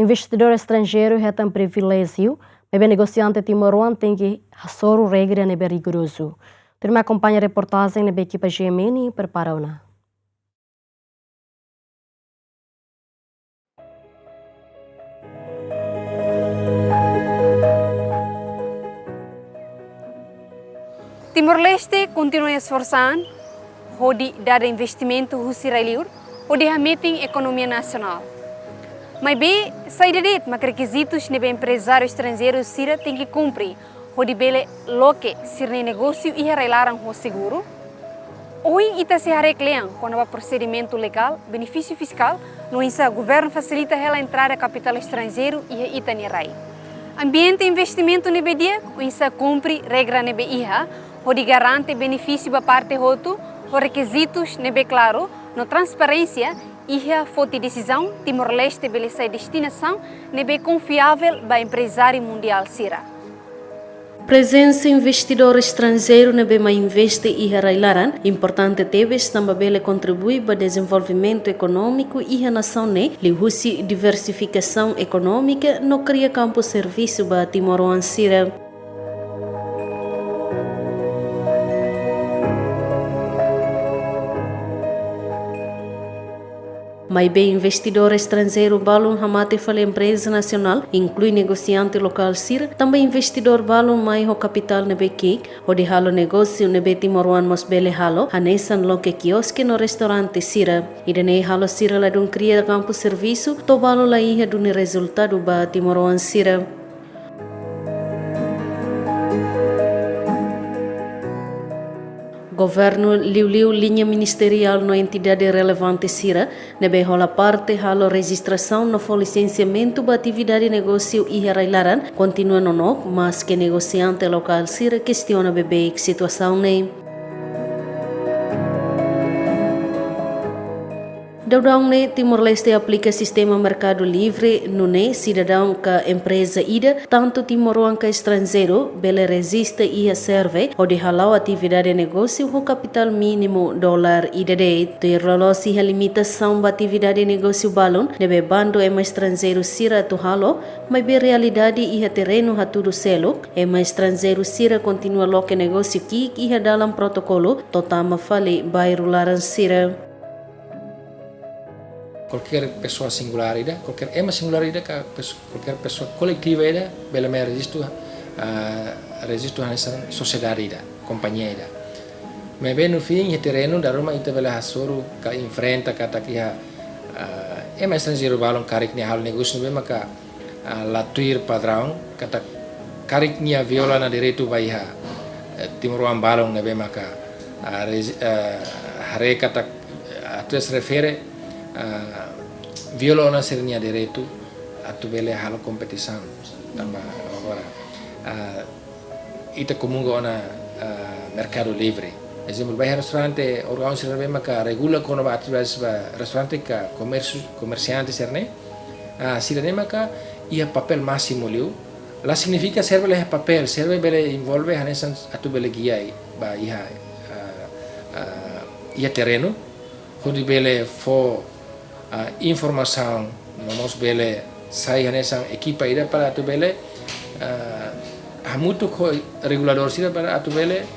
Investidor estrangeiro é um privilégio, mas o negociante timoruan tem que assor regra nebe rigoroso. Turma acompanha a reportagem na equipa GMN prepara-na. Timor-Leste continua esforçando, de dar investimento rusiraliur, de meeting economia nacional. Mas bem, sai de mas requisitos nebe empresário estrangeiro sira tem que cumprir, de bele loque sir negócio e relaram o seguro. Hoje ita se arrecleam quando o procedimento legal, benefício fiscal, no insa governo facilita a entrada de capital estrangeiro e ita nirai. Ambiente investimento nebe dia, o insa cumpre regra nebe iha, de garante benefício da parte roto, os requisitos nebe claro, no transparência e a fonte de decisão Timor-Leste beleza destinação nebe confiável para empresário mundial sira. Presença investidor estrangeiro nebe ma investe e railaran importante teves também contribui para desenvolvimento econômico e a nação ne li husi diversificação econômica no cria campo serviço para Timor-Leste sira. Mas bem investidor estrangeiro balon hamate fala empresa nacional, inclui negociante local sir, também investidor balon mai ho capital nebe kik, o de halo negócio nebe Timor-Leste mos bele halo, hanesan loke quiosque no restaurante sira. Ida nei halo sira la dun cria campo serviço, to balo la iha dun resultado ba Timor-Leste sira. Governo liu linha ministerial no entidade relevante sira, nebe rola parte halo registração no fo licenciamento ba atividade negócio e railaran, continua no mas que negociante local sira questiona bebe situação ne. Daudang ne Timor-Leste aplica sistema mercado livre no ne cidadão ka empresa ida tanto Timor-Leste ka estrangeiro bele resiste e serve o de halau atividade negócio o capital mínimo dólar ida de terrolosi a limitação ba atividade negócio balon nebe bando ema estrangeiro sira to halo mas be realidade e a terreno ha tudo selo ema estrangeiro sira continua loke negócio ki e dalam protocolo totama fale bairularan sira. Qualquer pessoa singular qualquer ema singular qualquer pessoa coletiva bela me resisto nessa sociedade companhia mas bem no fim o terreno da Roma ita bela hasoro ka enfrenta ka takia ema estrangeiro balon karik ni hal negócio bem maka latuir padrão kata karik ni viola na direito baiha Timor-Leste balon nebe maka hare kata atrás refere viola una serie direito a tu bele halo competição também agora ita comunga ona mercado livre exemplo vai restaurante orgão serve maka regula kono ba atividades ba restaurante ka comerciante serne sirene maka ia papel máximo liu la significa serve le papel serve bele envolve hanesan atu bele guia ba ia terreno onde bele fo informação nós bele sai nessa equipa ida para tu bele muito regulador sira para tu bele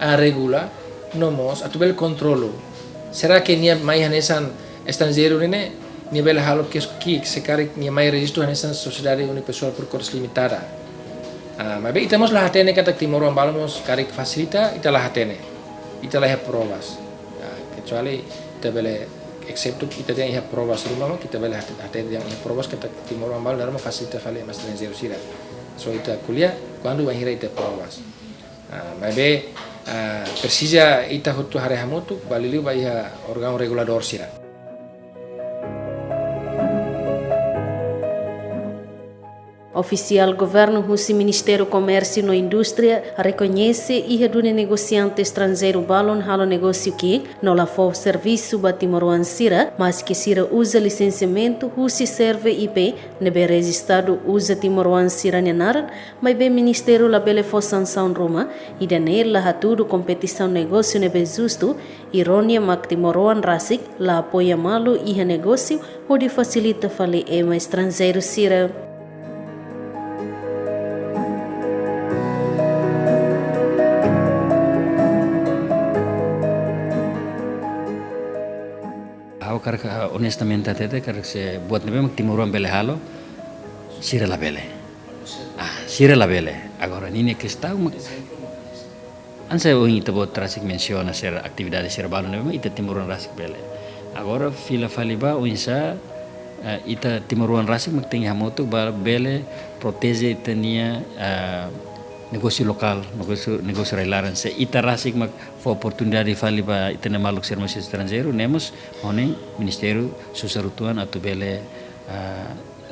a regula nós tu bele controlo será que nia mai nessa estrangeiro ne nia bele halo que se cari nia mai registro nessa sociedade uma pessoa por cores limitada mas bem temos lá atene kata Timor-Leste balamos cari facilita ita lá atene ita lá provas kecuali ita bele excepto kita tem provas rumah kita bela até yang provas que Timor-Leste bal darma facilita fale mas estrangeiro sira so ita kuliah quando vai ita provas mas be precisa ita hutu hare hamutu baliliu vai órgão regulador sira. Oficial governo Husi Ministério Comércio e Indústria reconhece e do negociante estrangeiro balon halo negócio que não lá for serviço batimoruan sira, mas que sira usa licenciamento Husi serve IP nebe registrado usa timoruan sira nenaran, mas bem Ministério la bele for sanção Roma e danel la hatudo competição negócio nebe justo ironia mak timoruan rasik la apoia malo e negócio onde facilita fale ema estrangeiro sira. Honestamente até que se buat nebe mak timuruan bele halo sira la bele sira la bele agora nini que está uma anse o ita bot trasik menciona ser atividade sira balo nebe ita timuruan rasik bele agora fila faliba o insa ita timuruan rasik mak tinha moto bele protege itania negócio local, negócio railaran. Se ita rasik mak for oportunidade fali ba itena maluk serviço estrangeiro, nemos onem Ministério Susarutuan atu bele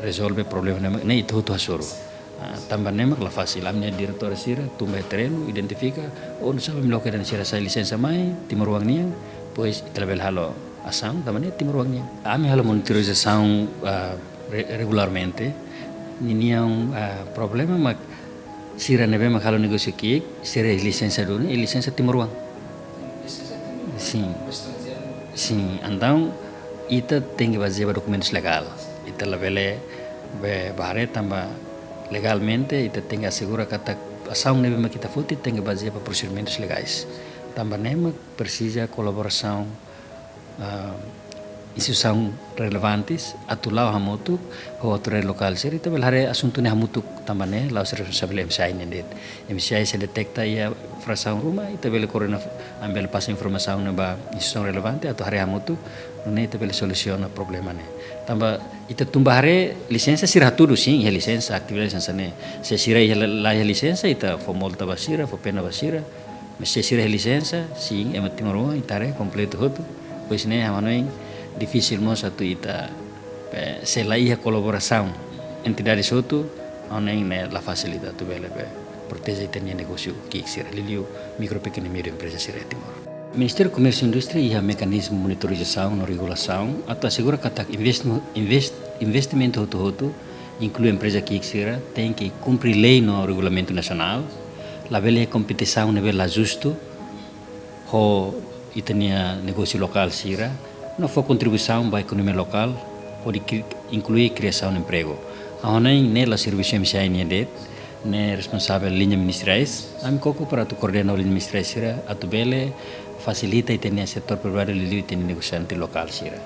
resolve problema ne itu tu asoro. Tambah nemak la fácil amne diretor sira tumba terreno identifica o não sabe melhor que dan sira sai licença mai timuruang niang, pois itlabel halo asam tambah ne timuruang niang. Ami halo monitorização regularmente. Niniang problema mak sira nebe makalo negócio aqui, sira licença dulu, e licença timuruang. Sim. Sim, então ita tem que fazer documentos legal. Ita labele be bahare tamba legalmente, ita tem que assegurar que a ação nebe makita futi tem que fazer para procedimentos legais. Tamba nema precisa colaboração instituição relevantes atulau hamutuk o autoridade local seri tabel hare asunto ne hamutuk tambane laus responsable MCI nendet MCI se detecta ia fração rumah itabel corona ambel passa informação ne ba instituição relevante atau hare hamutuk ne itabel solusiona problema ne tamba ita tumba hare licença sira tudo sim ia licença atividade licença ne se sira ia la licença ita fo multa basira fo pena basira mas se sira licença sim ematimoro itare completo hotu pois ne hamanoin difícil mos atu ita se la ia colaboração entidade soto onem ne la facilidade tu bele protege itenia negócio que sira liliu micro pequena e média empresa sira Timor. Ministério do Comércio e Indústria ia mecanismo de monitorização no regulação atu assegura que investimento hoto inclui empresa que sira tem que cumprir lei no regulamento nacional la bele competição nível justo ho itenia negócio local sira não for contribuição para a economia local, pode incluir criação de emprego. A ONU nela serviço MCI nedet, ne responsável linha ministeriais, a mim coco para tu coordenar a linha ministeriais sira, a tu bele facilita e tem setor privado e tem negociante local sira.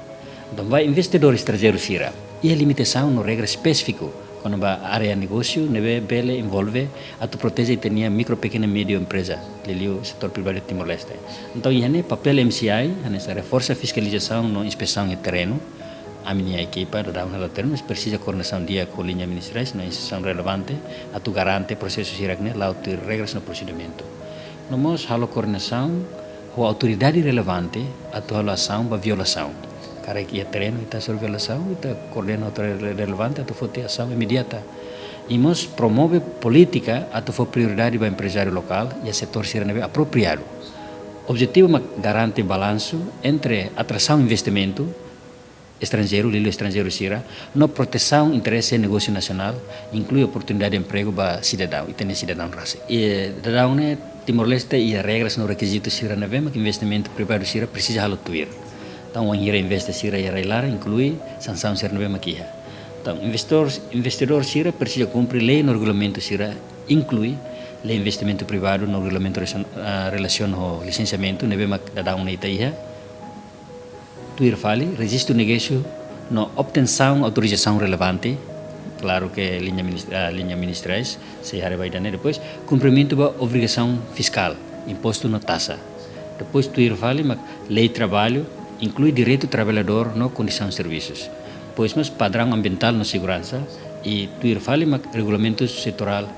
Então vai investidor estrangeiro sira, e a limitação no regra específico quando vai área negócio, nebe bele envolve a tu protege e tem micro pequena e média empresa, liliu setor privado de Timor-Leste. Então ini papel MCI, essa reforça fiscalização no inspeção de terreno, a minha equipa da uma terreno precisa coordenação dia com linha ministeriais na instituição relevante, a tu garante processo siragne lá o regras no procedimento. Nós halo coordenação com a autoridade relevante, a tu halo ação para violação. Cara que ia terreno ita sobre violação ita coordena autoridade relevante atu fote ação imediata e nós promove política atu for prioridade para empresário local e a setor sira nebe apropriado objetivo garante balanço entre atração investimento estrangeiro lilo estrangeiro sira no proteção interesse negócio nacional inclui oportunidade de emprego para cidadão e tem cidadão raça e cidadão ne Timor-Leste e regras no requisito sira nebe que investimento privado sira precisa halo tuir. Então, o dinheiro investe sira e reilar inclui sanção sira nebe maquia. Então, investidor sira precisa cumprir lei no regulamento sira inclui lei investimento privado no regulamento relação ao licenciamento nebe mak da uma itaia. Tuir fali registro negócio no obtenção autorização relevante. Claro que linha ministeriais se vai dar depois cumprimento da obrigação fiscal, imposto na taxa. Depois tuir fali mak lei trabalho inclui direito do trabalhador no condição de serviços, pois mas padrão ambiental na segurança e tuir fali mak regulamento setorial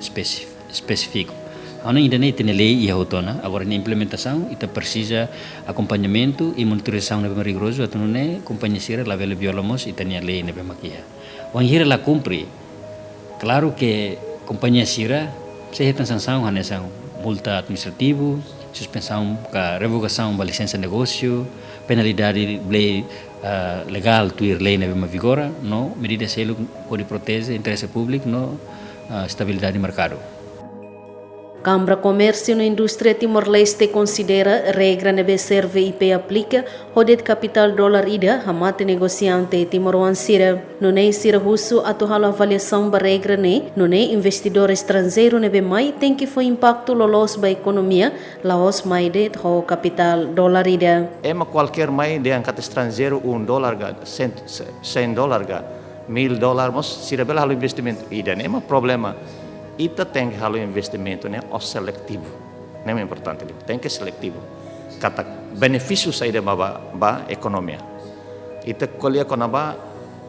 específico. Ainda nem tem lei e autônoma, agora na implementação ita precisa acompanhamento e monitorização nebe rigoroso, atu não companhia sira la vele violamos e tem lei nebe maquia. Wanhira la cumpre Claro que companhia Sira, se tem sanção nessa multa administrativo, suspensão, revogação da licença de negócio, penalidade legal tuir lei na vigora, no medida se pode proteger interesse público, no estabilidade do mercado. Câmara Comércio na Indústria Timor-Leste considera regra nebe serve IP aplica hodet capital dólar ida hamate negociante Timoruan Sira. Nune Sira Russo atuhalo avaliação ba regra ne, nune investidor estrangeiro nebe mai tem que foi impacto lolos ba economia laos mai de ho capital dólar ida. Ema qualquer mai de angkat estrangeiro $1 $100 $1.000 mos Sira bela halo investimento ida ema problema. Ita tem que halu investimento né o seletivo, não é importante tem que seletivo. Kata benefício saída ba economia. Ita colher com ba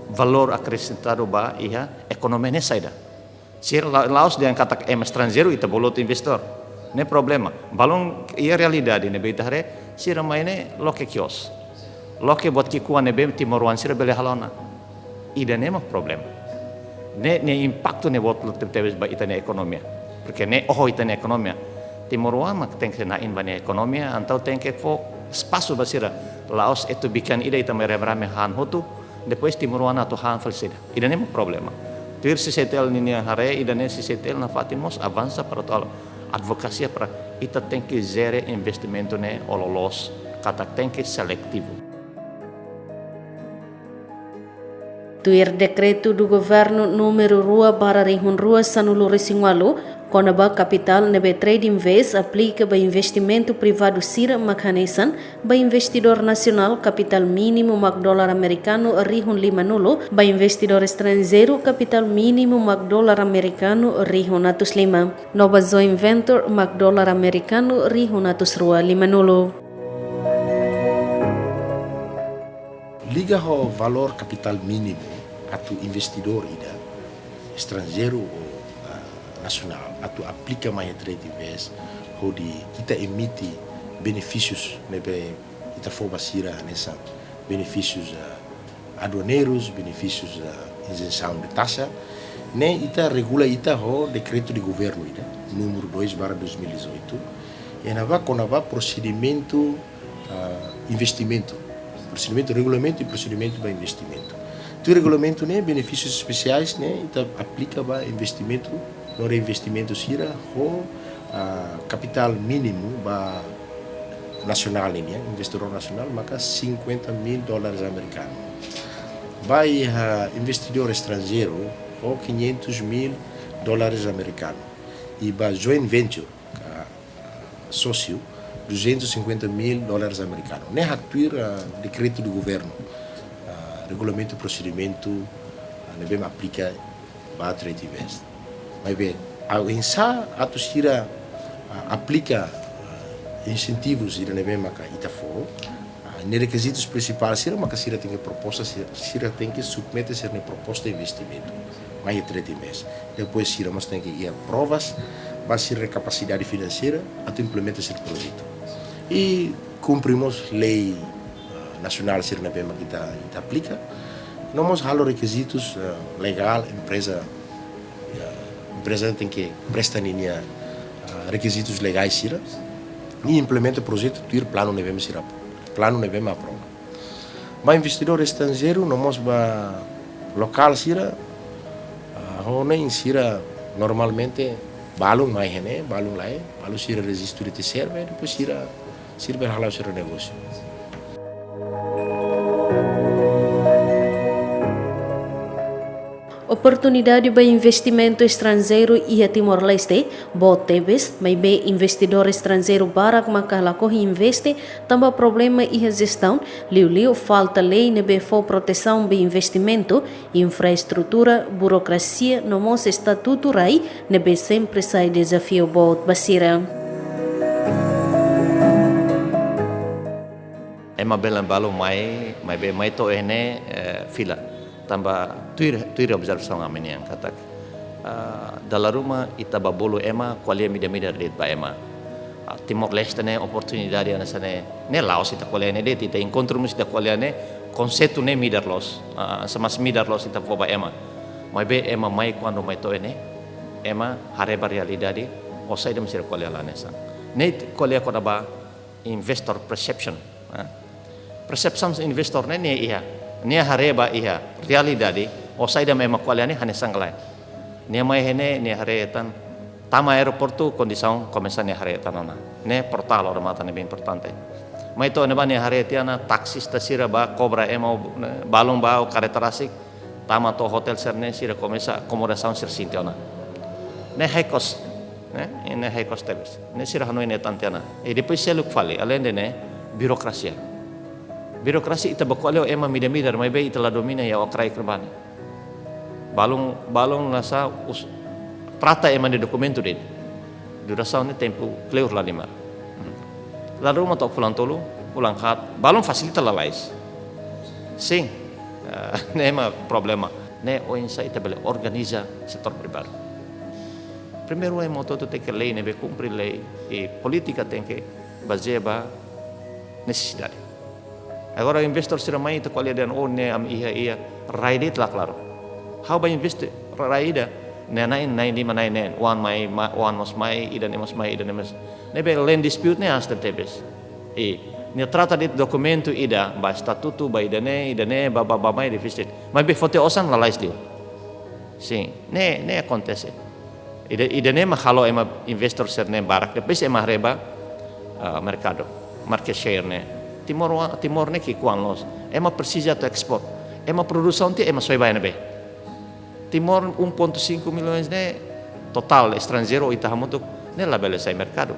valor acrescentado ba ia economia ne saída. Se laos dia kata estrangeiro ita bolot investor, não é problema. Balong ia realidade ne beitare sira maine loke kios. Loke buat kikuan ne be Timoruan sira bele halona. Ida nema problema. Ne impacto ne bot tebes ba itane ekonomia porque ne itane ekonomia Timoruan mak tem que na in bane ekonomia antau tem que fo espaço basira laos itu bikan ida ita meremrame han hotu depois Timoruan atu han falsida ida nem problema tir si setel ni hare ida ne si setel na fatimos avança para tal advocacia para ita tem que zere investimento ne ololos kata tem que seletivo. Tuir decreto do governo número rua para rihun rua sanulo resingualo, konaba capital nebe trading vez aplica ba investimento privado sira makhanesan ba investidor nacional capital mínimo $1 americano rihun 5 nulo, ba investidor estrangeiro capital mínimo $1 americano rihun 5. Nova joint venture $1 americano rihun 5 nulo. Liga ao valor capital mínimo atu investidor ida estrangeiro ou nacional atu aplica mais trade vez onde kita emite benefícios nebe kita for basira nessa benefícios aduaneiros, benefícios isenção de taxa, né ita regula ita ho decreto de governo ida número 2/2018 e nava conava procedimento investimento regulamento e procedimento para investimento. O regulamento né benefícios especiais né então aplica para investimento no reinvestimento sira o capital mínimo para nacional né investidor nacional maka $50 mil americanos. Vai investidor estrangeiro o $500 mil americanos e para joint venture sócio $250 mil americanos. Nem atuir decreto do governo, regulamento e procedimento, não aplica para trade invest. Mas bem, a insa atusira aplica incentivos ira nebe maka itafo, ne requisitos principais sira maka sira tem que proposta sira tem que submeter ser ne proposta de investimento. Mas trade invest. Depois sira mas tem que ir provas, vai ser capacidade financeira até implementar esse projeto. E cumprimos lei nacional sira nebe maka kita aplica. Nós halo requisitos legal empresa tem que prestar linha requisitos legais sira e implementa o projeto tuir plano nevemos sira plano nevemos aprova. Mas investidor estrangeiro nós ba local sira honen sira normalmente balung mais né balung lá balung sira registro de serve depois sira halau sira negócio. Oportunidade para investimento estrangeiro e a Timor-Leste, botebes, mas bem investidor estrangeiro barak makala corre investe, também problema e a gestão, liu falta lei nebe for proteção de investimento, infraestrutura, burocracia, no nosso estatuto rai, nebe sempre sai desafio bot basira. Ema belan balo mai to ene fila. Tambah tuir observação a menina kata dalam rumah ita babolo ema kualia media det ba ema Timor Leste ne oportunidade na sane ne Laos ita kualia ne det ita encontro ita kualia ne conceito ne midarlos sama midarlos ita foba ema Mas bem, ema mai quando mai to ene, ema hareba realidade, ou sai de mesir colher lá nessa. Nem colher quando ba investor perception. Perception investor ne ia, ne hareba ia realidade, ou sai de ema colher ne hanesang lain. Ne mai hene ne haretan, tama aeroporto condição começa ne haretan ona. Ne portal ora mata ne bem importante. Mas to ne ba ne haretiana taxista sira ba cobra ema balong ba o careta rasik. Tama to hotel serne sira começa acomodação sir sintiona. Ne high cost, ne high cost tebes. Ne sira hanoi ne tantiana. E depois se luk fale, além de ne birokrasia. Birokrasi ita bakoleo ema mida mai be ita la domina ya okrai kerbani. Balong nasa trata ema de documento dele. Duração ne tempo clear lá lima. Lalu rumah tok pulang hat, balong facilita la lais. Sim. Nema problema. Ne ONG ita bele organiza setor pribadi. Primeiro é moto tem que lei, nebe cumprir lei e política tem que basear necessidade. Agora o investor será mais itu qual é dan oh ne am ia raidit lah claro. How ba invest raida ne nain di mana ne one mas mai ida ne mas mai ida ne mas nebe land dispute ne hasta tebes. Ne trata de documento ida ba statuto ba ida ne ba mai deficit. Mas be foto osan la lais dia. Sim, ne acontece. Ida ne mahalo ema investor ser ne barak depois ema reba mercado, market share ne. Timor ne que quan los ema precisa to export. Ema produção ti ema soi bem be. Timor 1.5 milhões ne total estrangeiro ita hamutuk ne label sai mercado.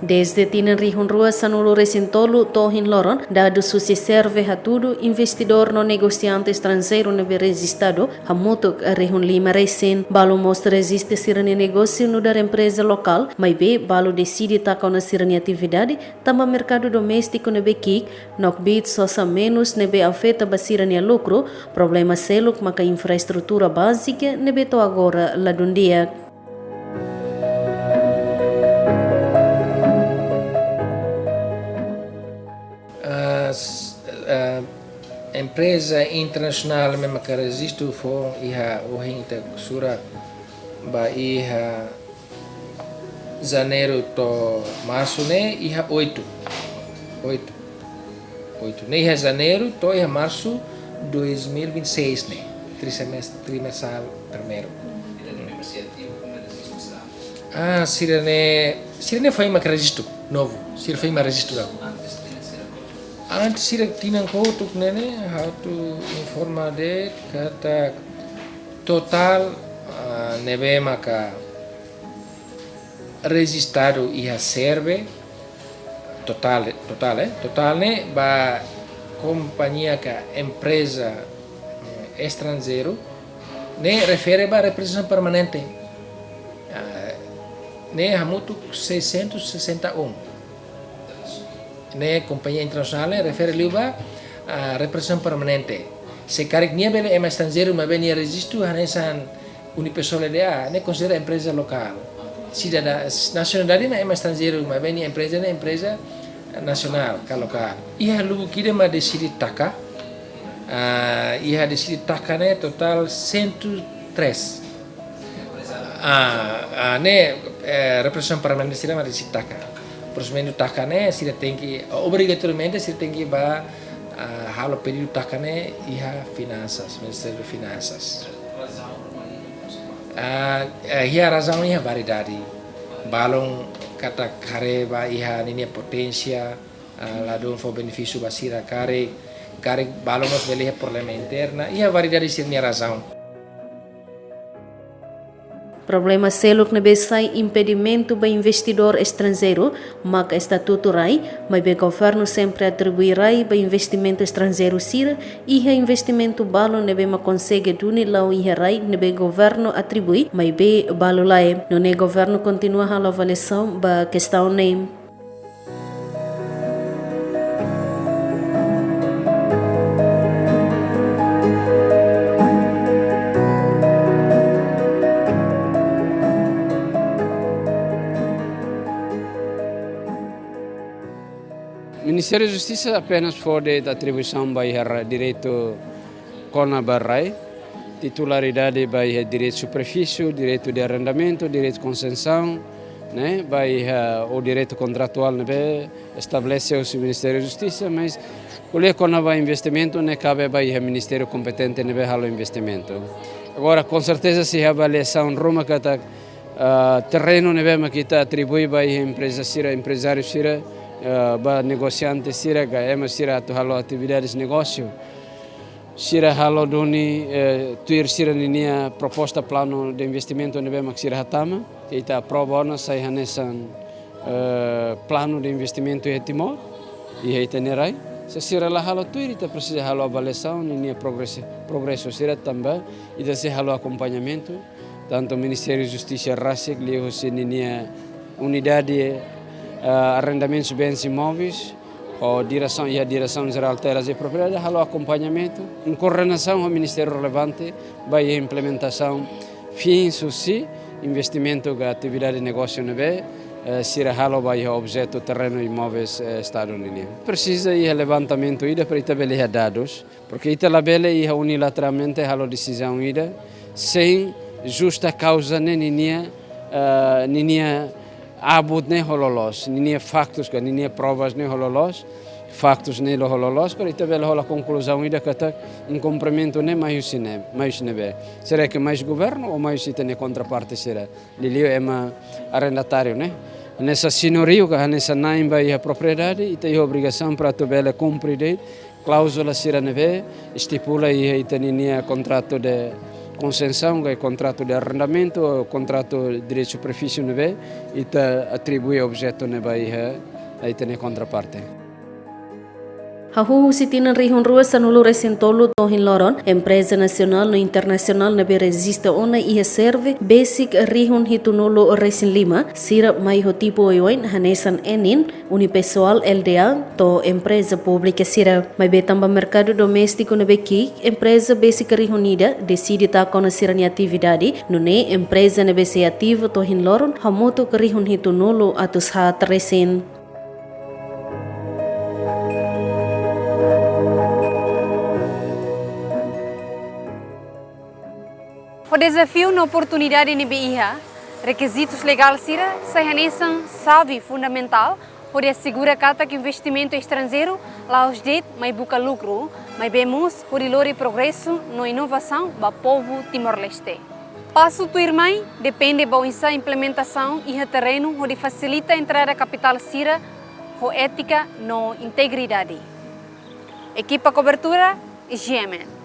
Desde tinan rihun rua sanulu resintolu tohin loron, dado susi serve hatudo investidor no negociante estrangeiro nebe resistado, hamutuk rihun lima recen, balo mostra resiste sirani negócio no dar empresa local, mas be balo decide takau na sirani atividade, tama mercado doméstico nebe kik, nok bit sosa menos nebe afeta basirani a lucro, problema seluk maka infraestrutura básica nebe to agora ladundia. Empresa internacional mesmo que resiste for iha ohinta sura ba iha janeiro to março ne iha 8 ne iha janeiro to iha março 2026 ne trimestral primeiro. Sirene foi uma registro novo, sirene foi uma registro antes sira tinang ko tuk nene how to informa de kata total nebe maka registrado iha serve total ne ba companhia ka empresa estrangeiro ne refere ba representação permanente ne hamutu 661 ne companhia internacional refere liba a representação permanente. Se carik nia bele ema estrangeiro ma benia registro hanesan unipersonal dia ne considera empresa local. Cidadã nacionalidade ma ema estrangeiro ma benia empresa ne empresa nacional ka local. Ia lugu kide ma decidi taka. Ia decidi taka ne total 103. Ne representação permanente sira ma decidi taka. Procedimento takane sira tem que obrigatoriamente sira tem que ba halo pedido takane iha finanças, Ministério de Finanças. Iha razão iha variedade. Balong kata kare ba iha nini potência ladon for benefício ba sira kare balong nos beliha problema interna iha variedade sira razão. Problema seluk nebe sai impedimento ba investidor estrangeiro, maka estatuto rai, mas be governo sempre atribui rai ba investimento estrangeiro sira, iha investimento balo nebe ma consegue duni lau iha rai nebe governo atribui, mas be balo lai, no ne governo continua a avaliação ba questão nem. Ministério da Justiça apenas foi de atribuição para direito Kona Barrai, titularidade para direito de superfície, direito de arrendamento, direito de concessão, né? O direito contratual né? Estabelece o Ministério da Justiça, mas o Kona vai investimento ne cabe para o Ministério competente ne o investimento. Agora, com certeza, se a avaliação Roma que está terreno ne que está atribuído para a empresa sira, empresário sira, para negociante sira, que é sira atual atividades de negócio. Sira halo doni tuir sira ninia proposta plano de investimento ne bema sira hatama ita probona sai hanesan plano de investimento e Timor e itenerai se sira la halo tuir ita precisa halo avaliação ninia progresso sira também ita se halo acompanhamento tanto Ministério da Justiça RASIC lhe se ninia unidade arrendamentos bens imóveis a direção geral terras e propriedade, halo acompanhamento, em coordenação ao Ministério relevante, vai a implementação fins sim, investimento da atividade de negócio nebe, sira halo vai a objeto terreno imóveis Estado Unido. Precisa ir levantamento ida para estabelecer dados, porque ita labele ia unilateralmente halo decisão ida sem justa causa ninia abut ne hololos, ninia factos, ninia provas ne hololos, factos ne hololos, para tabela hola conclusão ida kata em cumprimento ne mais nebe. Será que mais governo ou mais itene contraparte será? Lilio é arrendatário, né? Nessa senhorio, nessa naimba e a propriedade, e tem obrigação para tabela cumprir cláusula será nebe, estipula e itenia contrato de concessão, que é contrato de arrendamento, contrato de direito de superfície e atribui objeto aí tem contraparte. Hahu sitina rihun rua sanulu resentolo tohin loron, empresa nacional no internacional na resiste ona ia serve, basic rihun hitunolo resin lima, sira mai ho tipo oiwain hanesan enin, unipessoal LDA, to empresa pública sira. Mai betamba mercado doméstico na beki, empresa basic rihunida, decide ta kona sira ni atividade, nune empresa na besi ativa tohin loron, hamoto ke rihun hitunolo atus ha resin. O desafio na oportunidade de BIA, requisitos legais sira, sahanesan sabe fundamental, onde assegura que investimento estrangeiro lá os det mais busca lucro, mas vemos o lore progresso na inovação do povo Timor-Leste. Passo do irmão depende da implementação e terreno onde facilita a entrada capital sira, com ética na integridade. Equipa cobertura, GMN.